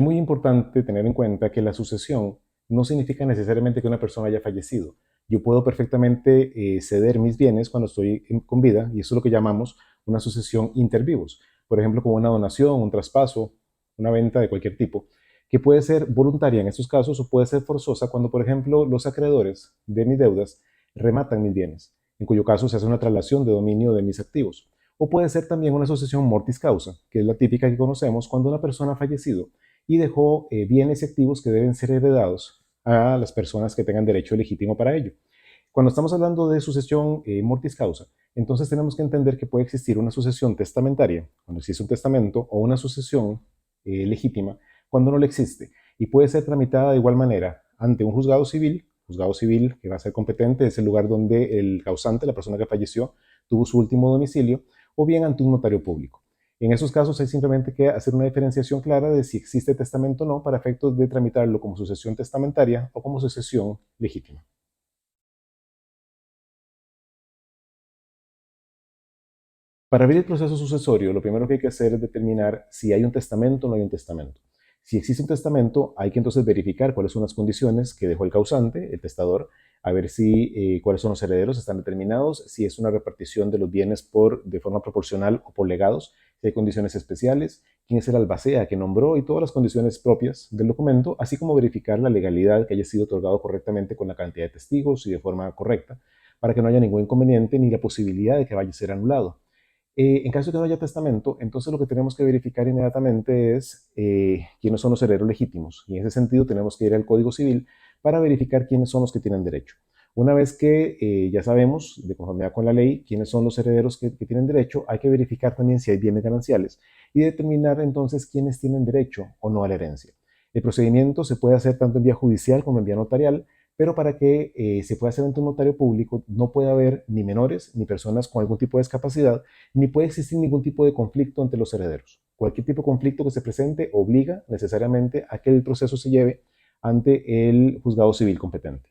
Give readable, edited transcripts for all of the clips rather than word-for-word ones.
Es muy importante tener en cuenta que la sucesión no significa necesariamente que una persona haya fallecido. Yo puedo perfectamente ceder mis bienes cuando estoy con vida y eso es lo que llamamos una sucesión inter vivos. Por ejemplo, como una donación, un traspaso, una venta de cualquier tipo, que puede ser voluntaria en estos casos o puede ser forzosa cuando, por ejemplo, los acreedores de mis deudas rematan mis bienes, en cuyo caso se hace una traslación de dominio de mis activos. O puede ser también una sucesión mortis causa, que es la típica que conocemos cuando una persona ha fallecido y dejó bienes y activos que deben ser heredados a las personas que tengan derecho legítimo para ello. Cuando estamos hablando de sucesión mortis causa, entonces tenemos que entender que puede existir una sucesión testamentaria, cuando existe un testamento, o una sucesión legítima, cuando no le existe. Y puede ser tramitada de igual manera ante un juzgado civil que va a ser competente, es el lugar donde el causante, la persona que falleció, tuvo su último domicilio, o bien ante un notario público. En esos casos hay simplemente que hacer una diferenciación clara de si existe testamento o no para efectos de tramitarlo como sucesión testamentaria o como sucesión legítima. Para abrir el proceso sucesorio, lo primero que hay que hacer es determinar si hay un testamento o no hay un testamento. Si existe un testamento, hay que entonces verificar cuáles son las condiciones que dejó el causante, el testador, a ver si cuáles son los herederos, están determinados, si es una repartición de los bienes de forma proporcional o por legados, si hay condiciones especiales, quién es el albacea que nombró y todas las condiciones propias del documento, así como verificar la legalidad que haya sido otorgado correctamente con la cantidad de testigos y de forma correcta, para que no haya ningún inconveniente ni la posibilidad de que vaya a ser anulado. En caso de que no haya testamento, entonces lo que tenemos que verificar inmediatamente es quiénes son los herederos legítimos. Y en ese sentido tenemos que ir al Código Civil para verificar quiénes son los que tienen derecho. Una vez que ya sabemos, de conformidad con la ley, quiénes son los herederos que tienen derecho, hay que verificar también si hay bienes gananciales y determinar entonces quiénes tienen derecho o no a la herencia. El procedimiento se puede hacer tanto en vía judicial como en vía notarial, pero para que se pueda hacer ante un notario público no puede haber ni menores ni personas con algún tipo de discapacidad, ni puede existir ningún tipo de conflicto entre los herederos. Cualquier tipo de conflicto que se presente obliga necesariamente a que el proceso se lleve ante el juzgado civil competente.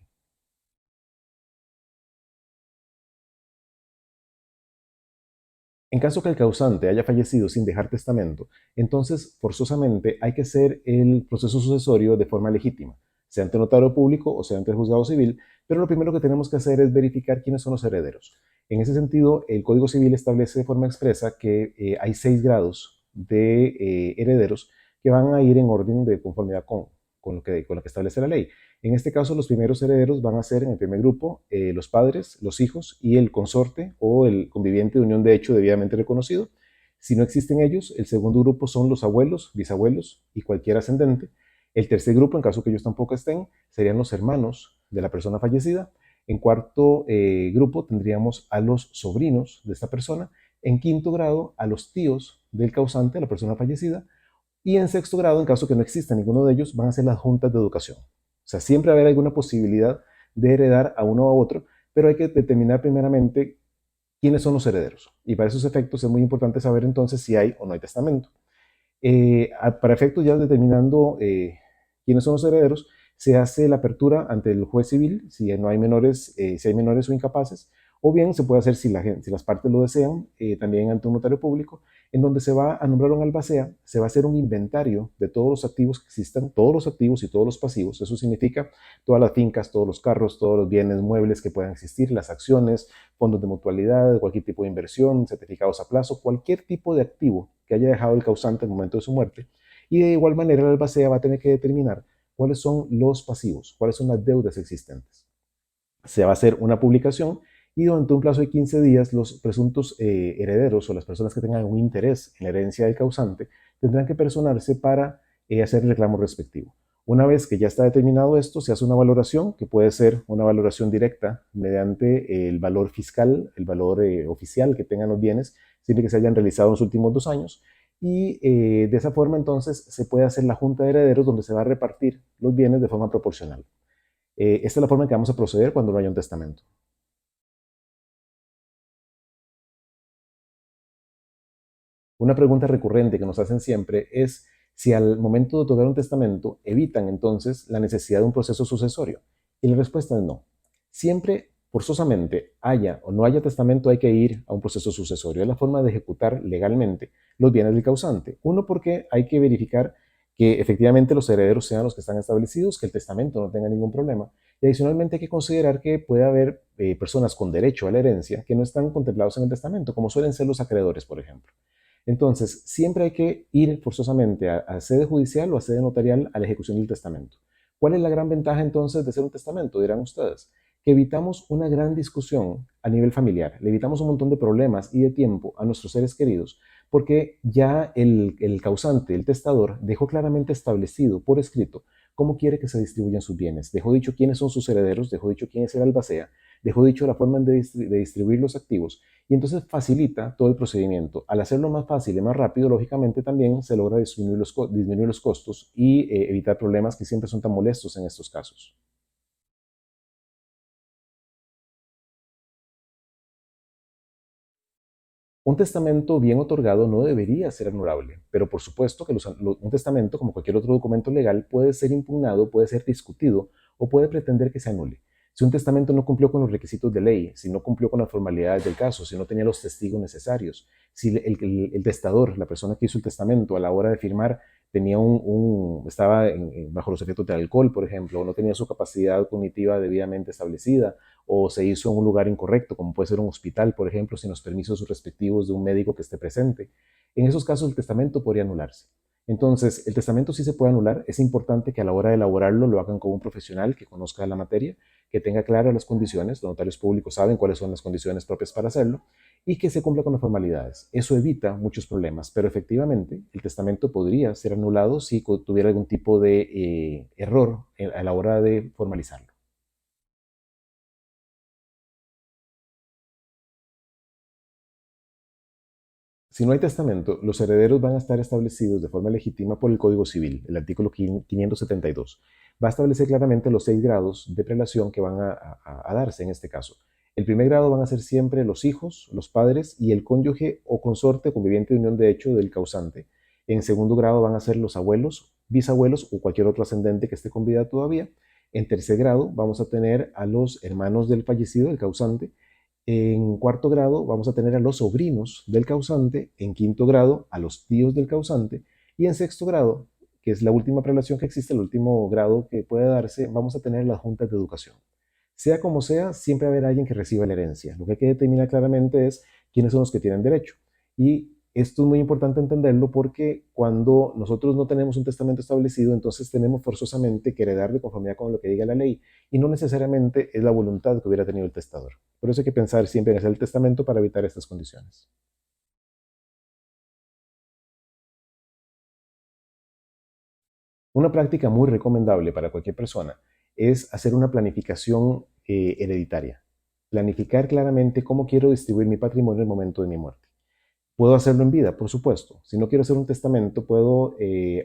En caso que el causante haya fallecido sin dejar testamento, entonces forzosamente hay que hacer el proceso sucesorio de forma legítima, sea ante el notario público o sea ante el juzgado civil, pero lo primero que tenemos que hacer es verificar quiénes son los herederos. En ese sentido, el Código Civil establece de forma expresa que hay 6 grados de herederos que van a ir en orden de conformidad con lo que establece la ley. En este caso, los primeros herederos van a ser, en el primer grupo, los padres, los hijos y el consorte o el conviviente de unión de hecho debidamente reconocido. Si no existen ellos, el segundo grupo son los abuelos, bisabuelos y cualquier ascendente. El tercer grupo, en caso que ellos tampoco estén, serían los hermanos de la persona fallecida. En cuarto grupo tendríamos a los sobrinos de esta persona. En quinto grado, a los tíos del causante, la persona fallecida. Y en sexto grado, en caso que no exista ninguno de ellos, van a ser las juntas de educación. O sea, siempre va a haber alguna posibilidad de heredar a uno o a otro, pero hay que determinar primeramente quiénes son los herederos. Y para esos efectos es muy importante saber entonces si hay o no hay testamento. Para efectos ya determinando quiénes son los herederos, se hace la apertura ante el juez civil si no hay menores, si hay menores o incapaces, o bien se puede hacer si las partes lo desean, también ante un notario público, en donde se va a nombrar un albacea, se va a hacer un inventario de todos los activos que existan, todos los activos y todos los pasivos. Eso significa todas las fincas, todos los carros, todos los bienes muebles que puedan existir, las acciones, fondos de mutualidad, cualquier tipo de inversión, certificados a plazo, cualquier tipo de activo que haya dejado el causante en el momento de su muerte. Y de igual manera el albacea va a tener que determinar cuáles son los pasivos, cuáles son las deudas existentes. Se va a hacer una publicación y durante un plazo de 15 días los presuntos herederos o las personas que tengan un interés en la herencia del causante tendrán que personarse para hacer el reclamo respectivo. Una vez que ya está determinado esto, se hace una valoración, que puede ser una valoración directa mediante el valor fiscal, el valor oficial que tengan los bienes, siempre que se hayan realizado en los últimos 2 años. Y de esa forma entonces se puede hacer la junta de herederos donde se va a repartir los bienes de forma proporcional. Esta es la forma en que vamos a proceder cuando no haya un testamento. Una pregunta recurrente que nos hacen siempre es si al momento de otorgar un testamento evitan entonces la necesidad de un proceso sucesorio. Y la respuesta es no. Siempre, forzosamente, haya o no haya testamento, hay que ir a un proceso sucesorio. Es la forma de ejecutar legalmente los bienes del causante. Uno, porque hay que verificar que efectivamente los herederos sean los que están establecidos, que el testamento no tenga ningún problema. Y adicionalmente hay que considerar que puede haber personas con derecho a la herencia que no están contemplados en el testamento, como suelen ser los acreedores, por ejemplo. Entonces, siempre hay que ir forzosamente a sede judicial o a sede notarial a la ejecución del testamento. ¿Cuál es la gran ventaja entonces de hacer un testamento? Dirán ustedes. Que evitamos una gran discusión a nivel familiar, le evitamos un montón de problemas y de tiempo a nuestros seres queridos, porque ya el causante, el testador, dejó claramente establecido por escrito cómo quiere que se distribuyan sus bienes. Dejó dicho quiénes son sus herederos, dejó dicho quién es el albacea, dejó dicho la forma de distribuir los activos y entonces facilita todo el procedimiento. Al hacerlo más fácil y más rápido, lógicamente también se logra disminuir los costos y evitar problemas que siempre son tan molestos en estos casos. Un testamento bien otorgado no debería ser anulable, pero por supuesto que un testamento, como cualquier otro documento legal, puede ser impugnado, puede ser discutido o puede pretender que se anule. Si un testamento no cumplió con los requisitos de ley, si no cumplió con las formalidades del caso, si no tenía los testigos necesarios, si el testador, la persona que hizo el testamento a la hora de firmar, estaba bajo los efectos del alcohol, por ejemplo, o no tenía su capacidad cognitiva debidamente establecida, o se hizo en un lugar incorrecto, como puede ser un hospital, por ejemplo, sin los permisos respectivos de un médico que esté presente. En esos casos el testamento podría anularse. Entonces, el testamento sí se puede anular. Es importante que a la hora de elaborarlo lo hagan con un profesional que conozca la materia, que tenga claras las condiciones. Los notarios públicos saben cuáles son las condiciones propias para hacerlo y que se cumpla con las formalidades. Eso evita muchos problemas, pero efectivamente el testamento podría ser anulado si tuviera algún tipo de error a la hora de formalizarlo. Si no hay testamento, los herederos van a estar establecidos de forma legítima por el Código Civil, el artículo 572. Va a establecer claramente los 6 grados de prelación que van a darse en este caso. El primer grado van a ser siempre los hijos, los padres y el cónyuge o consorte conviviente de unión de hecho del causante. En segundo grado van a ser los abuelos, bisabuelos o cualquier otro ascendente que esté con vida todavía. En tercer grado vamos a tener a los hermanos del fallecido, el causante. En cuarto grado vamos a tener a los sobrinos del causante, en quinto grado a los tíos del causante y en sexto grado, que es la última prelación que existe, el último grado que puede darse, vamos a tener las juntas de educación. Sea como sea, siempre va a haber alguien que reciba la herencia. Lo que hay que determinar claramente es quiénes son los que tienen derecho. Y esto es muy importante entenderlo porque cuando nosotros no tenemos un testamento establecido, entonces tenemos forzosamente que heredar de conformidad con lo que diga la ley y no necesariamente es la voluntad que hubiera tenido el testador. Por eso hay que pensar siempre en hacer el testamento para evitar estas condiciones. Una práctica muy recomendable para cualquier persona es hacer una planificación hereditaria. Planificar claramente cómo quiero distribuir mi patrimonio en el momento de mi muerte. Puedo hacerlo en vida, por supuesto. Si no quiero hacer un testamento, puedo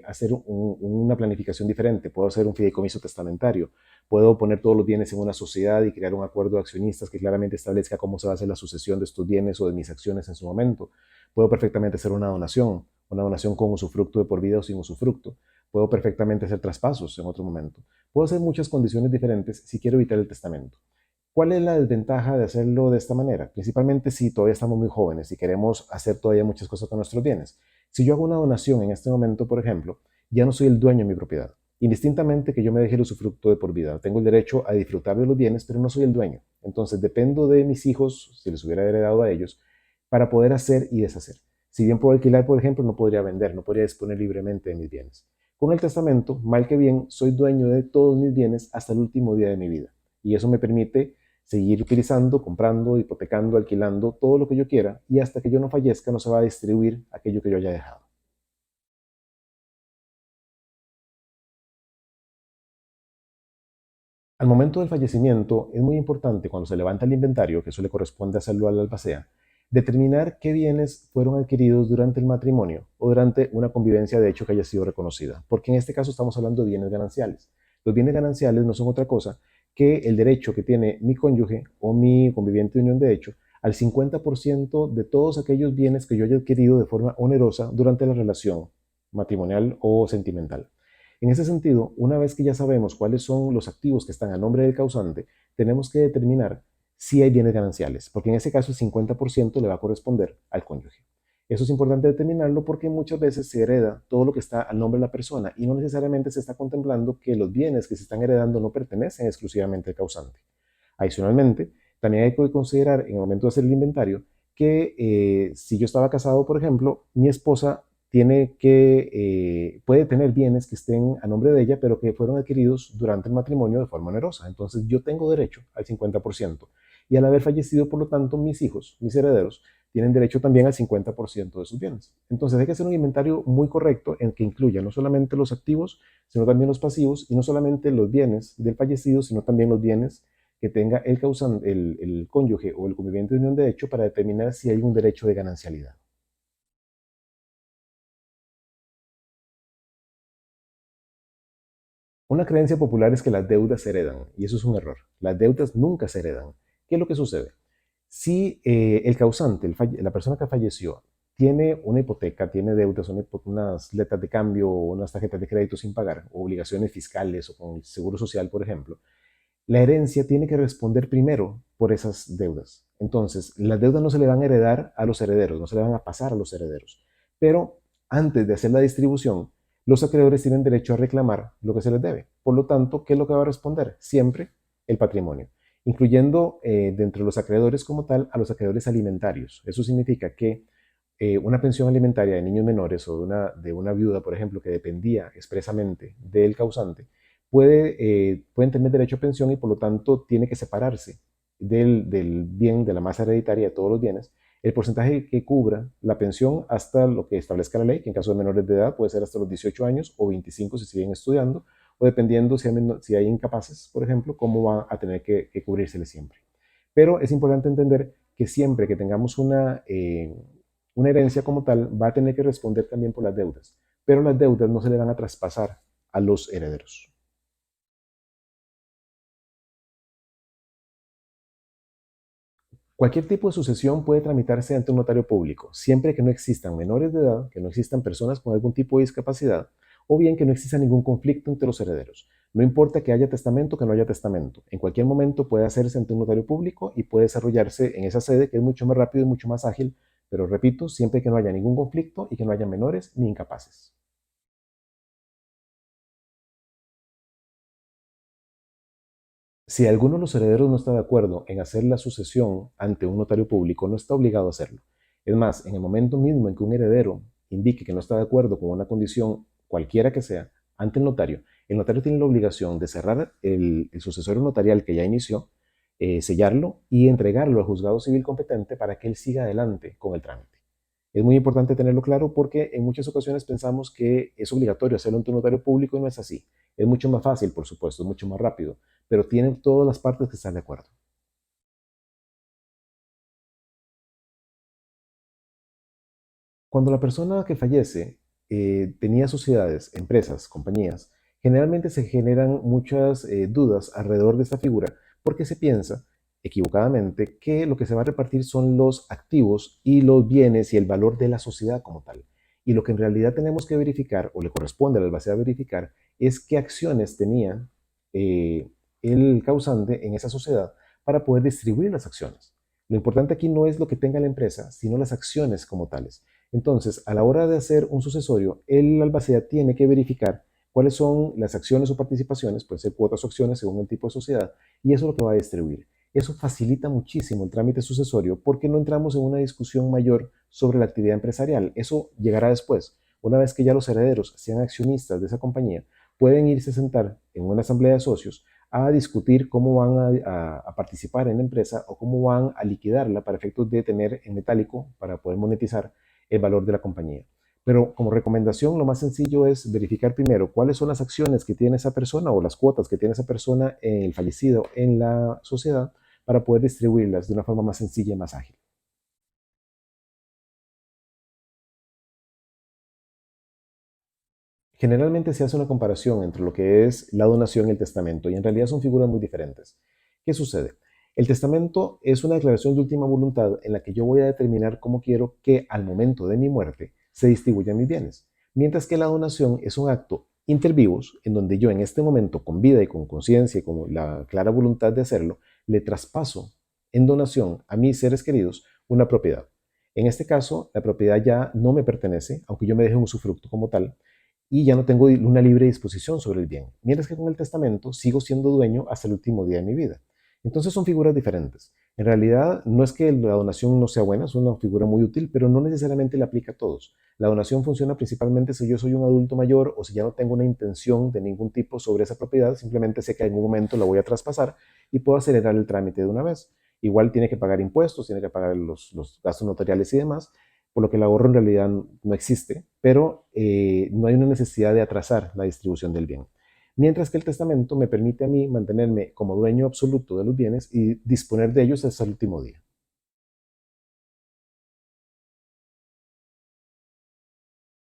hacer una planificación diferente. Puedo hacer un fideicomiso testamentario. Puedo poner todos los bienes en una sociedad y crear un acuerdo de accionistas que claramente establezca cómo se va a hacer la sucesión de estos bienes o de mis acciones en su momento. Puedo perfectamente hacer una donación con usufructo de por vida o sin usufructo. Puedo perfectamente hacer traspasos en otro momento. Puedo hacer muchas condiciones diferentes si quiero evitar el testamento. ¿Cuál es la desventaja de hacerlo de esta manera? Principalmente si todavía estamos muy jóvenes y queremos hacer todavía muchas cosas con nuestros bienes. Si yo hago una donación en este momento, por ejemplo, ya no soy el dueño de mi propiedad. Indistintamente que yo me deje el usufructo de por vida, tengo el derecho a disfrutar de los bienes, pero no soy el dueño. Entonces dependo de mis hijos, si les hubiera heredado a ellos, para poder hacer y deshacer. Si bien puedo alquilar, por ejemplo, no podría vender, no podría disponer libremente de mis bienes. Con el testamento, mal que bien, soy dueño de todos mis bienes hasta el último día de mi vida. Y eso me permite seguir utilizando, comprando, hipotecando, alquilando, todo lo que yo quiera y hasta que yo no fallezca no se va a distribuir aquello que yo haya dejado. Al momento del fallecimiento es muy importante cuando se levanta el inventario, que eso le corresponde hacerlo al albacea, determinar qué bienes fueron adquiridos durante el matrimonio o durante una convivencia de hecho que haya sido reconocida, porque en este caso estamos hablando de bienes gananciales. Los bienes gananciales no son otra cosa que el derecho que tiene mi cónyuge o mi conviviente de unión de hecho al 50% de todos aquellos bienes que yo haya adquirido de forma onerosa durante la relación matrimonial o sentimental. En ese sentido, una vez que ya sabemos cuáles son los activos que están a nombre del causante, tenemos que determinar si hay bienes gananciales, porque en ese caso el 50% le va a corresponder al cónyuge. Eso es importante determinarlo porque muchas veces se hereda todo lo que está al nombre de la persona y no necesariamente se está contemplando que los bienes que se están heredando no pertenecen exclusivamente al causante. Adicionalmente, también hay que considerar en el momento de hacer el inventario que si yo estaba casado, por ejemplo, mi esposa puede tener bienes que estén a nombre de ella, pero que fueron adquiridos durante el matrimonio de forma onerosa. Entonces yo tengo derecho al 50%. Y al haber fallecido, por lo tanto, mis hijos, mis herederos, tienen derecho también al 50% de sus bienes. Entonces hay que hacer un inventario muy correcto en que incluya no solamente los activos, sino también los pasivos, y no solamente los bienes del fallecido, sino también los bienes que tenga el causante, el cónyuge o el conviviente de unión de hecho para determinar si hay un derecho de ganancialidad. Una creencia popular es que las deudas se heredan, y eso es un error. Las deudas nunca se heredan. ¿Qué es lo que sucede? Si el causante, la persona que falleció, tiene una hipoteca, tiene deudas, unas letras de cambio, unas tarjetas de crédito sin pagar, o obligaciones fiscales o con el seguro social, por ejemplo, la herencia tiene que responder primero por esas deudas. Entonces, las deudas no se le van a heredar a los herederos, no se le van a pasar a los herederos. Pero antes de hacer la distribución, los acreedores tienen derecho a reclamar lo que se les debe. Por lo tanto, ¿qué es lo que va a responder? Siempre el patrimonio, incluyendo dentro de los acreedores como tal a los acreedores alimentarios. Eso significa que una pensión alimentaria de niños menores o de una viuda, por ejemplo, que dependía expresamente del causante, pueden tener derecho a pensión y por lo tanto tiene que separarse del bien, de la masa hereditaria de todos los bienes, el porcentaje que cubra la pensión hasta lo que establezca la ley, que en caso de menores de edad puede ser hasta los 18 años o 25 si siguen estudiando, o dependiendo si hay incapaces, por ejemplo, cómo va a tener que cubrírsele siempre. Pero es importante entender que siempre que tengamos una herencia como tal, va a tener que responder también por las deudas, pero las deudas no se le van a traspasar a los herederos. Cualquier tipo de sucesión puede tramitarse ante un notario público, siempre que no existan menores de edad, que no existan personas con algún tipo de discapacidad, o bien que no exista ningún conflicto entre los herederos. No importa que haya testamento o que no haya testamento. En cualquier momento puede hacerse ante un notario público y puede desarrollarse en esa sede, que es mucho más rápido y mucho más ágil, pero repito, siempre que no haya ningún conflicto y que no haya menores ni incapaces. Si alguno de los herederos no está de acuerdo en hacer la sucesión ante un notario público, no está obligado a hacerlo. Es más, en el momento mismo en que un heredero indique que no está de acuerdo con una condición cualquiera que sea ante el notario tiene la obligación de cerrar el sucesorio notarial que ya inició, sellarlo y entregarlo al juzgado civil competente para que él siga adelante con el trámite. Es muy importante tenerlo claro porque en muchas ocasiones pensamos que es obligatorio hacerlo ante un notario público y no es así. Es mucho más fácil, por supuesto, es mucho más rápido, pero tienen todas las partes que están de acuerdo. Cuando la persona que fallece tenía sociedades, empresas, compañías, generalmente se generan muchas dudas alrededor de esta figura porque se piensa equivocadamente que lo que se va a repartir son los activos y los bienes y el valor de la sociedad como tal. Y lo que en realidad tenemos que verificar o le corresponde a la albacea verificar es qué acciones tenía eh, el causante en esa sociedad para poder distribuir las acciones. Lo importante aquí no es lo que tenga la empresa, sino las acciones como tales. Entonces, a la hora de hacer un sucesorio, el albacea tiene que verificar cuáles son las acciones o participaciones, pueden ser cuotas o acciones según el tipo de sociedad, y eso es lo que va a distribuir. Eso facilita muchísimo el trámite sucesorio porque no entramos en una discusión mayor sobre la actividad empresarial. Eso llegará después. Una vez que ya los herederos sean accionistas de esa compañía, pueden irse a sentar en una asamblea de socios a discutir cómo van a participar en la empresa o cómo van a liquidarla para efectos de tener en metálico para poder monetizar el valor de la compañía. Pero como recomendación, lo más sencillo es verificar primero cuáles son las acciones que tiene esa persona o las cuotas que tiene esa persona en el fallecido en la sociedad para poder distribuirlas de una forma más sencilla y más ágil. Generalmente se hace una comparación entre lo que es la donación y el testamento, y en realidad son figuras muy diferentes. ¿Qué sucede? El testamento es una declaración de última voluntad en la que yo voy a determinar cómo quiero que al momento de mi muerte se distribuyan mis bienes, mientras que la donación es un acto inter vivos en donde yo en este momento, con vida y con conciencia y con la clara voluntad de hacerlo, le traspaso en donación a mis seres queridos una propiedad. En este caso, la propiedad ya no me pertenece, aunque yo me deje un usufructo como tal, y ya no tengo una libre disposición sobre el bien. Mientras que con el testamento sigo siendo dueño hasta el último día de mi vida. Entonces son figuras diferentes. En realidad, no es que la donación no sea buena, es una figura muy útil, pero no necesariamente le aplica a todos. La donación funciona principalmente si yo soy un adulto mayor o si ya no tengo una intención de ningún tipo sobre esa propiedad, simplemente sé que en algún momento la voy a traspasar y puedo acelerar el trámite de una vez. Igual tiene que pagar impuestos, tiene que pagar los gastos notariales y demás, por lo que el ahorro en realidad no existe, pero no hay una necesidad de atrasar la distribución del bien. Mientras que el testamento me permite a mí mantenerme como dueño absoluto de los bienes y disponer de ellos hasta el último día.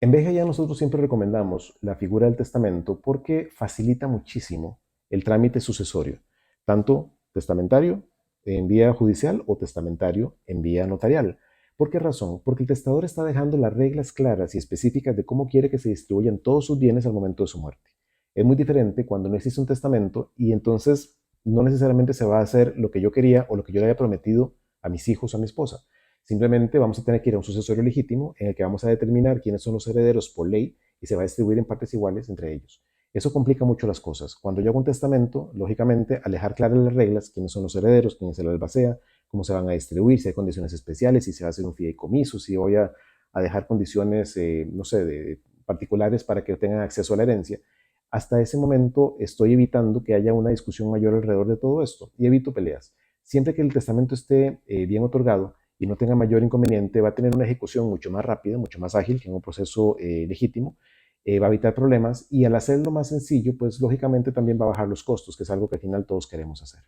En ya nosotros siempre recomendamos la figura del testamento porque facilita muchísimo el trámite sucesorio, tanto testamentario en vía judicial o testamentario en vía notarial. ¿Por qué razón? Porque el testador está dejando las reglas claras y específicas de cómo quiere que se distribuyan todos sus bienes al momento de su muerte. Es muy diferente cuando no existe un testamento y entonces no necesariamente se va a hacer lo que yo quería o lo que yo le había prometido a mis hijos o a mi esposa. Simplemente vamos a tener que ir a un sucesorio legítimo en el que vamos a determinar quiénes son los herederos por ley y se va a distribuir en partes iguales entre ellos. Eso complica mucho las cosas. Cuando yo hago un testamento, lógicamente, al dejar claras las reglas, quiénes son los herederos, quién se lo albacea, cómo se van a distribuir, si hay condiciones especiales, si se va a hacer un fideicomiso, si voy a dejar condiciones, no sé, particulares para que tengan acceso a la herencia, hasta ese momento estoy evitando que haya una discusión mayor alrededor de todo esto y evito peleas. Siempre que el testamento esté bien otorgado, y no tenga mayor inconveniente, va a tener una ejecución mucho más rápida, mucho más ágil que en un proceso legítimo, va a evitar problemas y al hacerlo más sencillo, pues lógicamente también va a bajar los costos, que es algo que al final todos queremos hacer.